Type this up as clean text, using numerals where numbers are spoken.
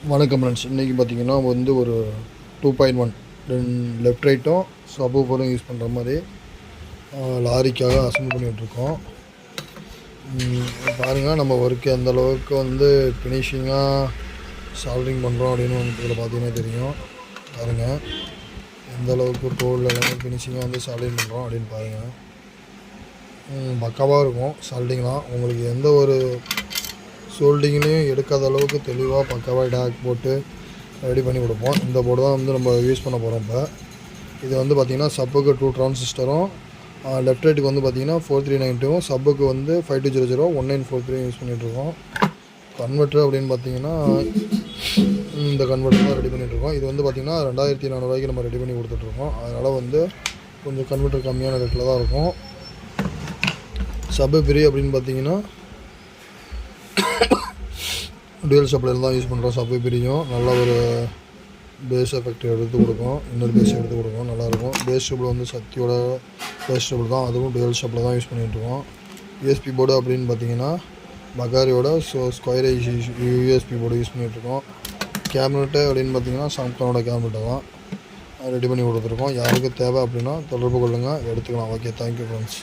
வணக்கம் ஃப்ரெண்ட்ஸ். இன்றைக்கி பார்த்திங்கன்னா வந்து ஒரு 2.1 லெஃப்ட் ரைட்டும் சப்வூஃபரும் யூஸ் பண்ணுற மாதிரி லாரிக்காக அசம்பிள் பண்ணிகிட்ருக்கோம். பாருங்கள் நம்ம ஒர்க்கு எந்த அளவுக்கு வந்து ஃபினிஷிங்காக சால்ட்ரிங் பண்ணுறோம் அப்படின்னு வந்து இதில் பார்த்தீங்கன்னா தெரியும். பாருங்கள் எந்த அளவுக்கு டோல் எல்லாமே ஃபினிஷிங்காக வந்து சால்ட்ரிங் பண்ணுறோம் அப்படின்னு பாருங்கள். பக்காவாக இருக்கும் சால்ட்ரிங்லாம். உங்களுக்கு எந்த ஒரு சோல்டிங்லேயும் எடுக்காத அளவுக்கு தெளிவாக பக்காவாக டேக் போட்டு ரெடி பண்ணி கொடுப்போம். இந்த போர்டு தான் வந்து நம்ம யூஸ் பண்ண போகிறோம். இப்போ இது வந்து பார்த்திங்கன்னா சப்புக்கு 2 டிரான்சிஸ்டரும், லெஃப்ட் ரைட்டுக்கு வந்து பார்த்திங்கன்னா 4392, சப்புக்கு வந்து 5200 1943 யூஸ் பண்ணிகிட்ருக்கோம். கன்வெர்ட்ரு அப்படின்னு பார்த்திங்கன்னா இந்த கன்வெர்ட்டர் தான் ரெடி பண்ணிகிட்ருக்கோம். இது வந்து பார்த்திங்கன்னா 2400 நம்ம ரெடி பண்ணி கொடுத்துட்ருக்கோம். அதனால் வந்து கொஞ்சம் கன்வெர்ட்டர் கம்மியான ரேட்டில் தான் இருக்கும். சப்பு பிரி அப்படின்னு பார்த்திங்கன்னா டூயல் சப்ளையில் தான் யூஸ் பண்ணுறோம். சப்பு பிரியும் நல்ல ஒரு பேஸ் எஃபெக்ட் எடுத்து கொடுக்கும், இன்னொரு பேஸ் எடுத்து கொடுக்கும், நல்லாயிருக்கும். பேஸ் ட்ரிபிள் வந்து சக்தியோட பேஸ் ட்ரிபிள் தான், அதுவும் டூயல் சப்ளை தான் யூஸ் பண்ணிகிட்ருக்கோம். யூஎஸ்பி போர்டு அப்படின்னு பார்த்தீங்கன்னா பகாரியோட ஸ்கொயர் யூஎஸ்பி போர்டு யூஸ் பண்ணிகிட்ருக்கோம். கேபினெட்டு அப்படின்னு பார்த்தீங்கன்னா சாம்சங்கோட கேபினெட்டை தான் ரெடி பண்ணி கொடுத்துருக்கோம். யாருக்கு தேவை அப்படின்னா தொடர்பு கொள்ளுங்கள், எடுத்துக்கலாம். Okay, thank you friends.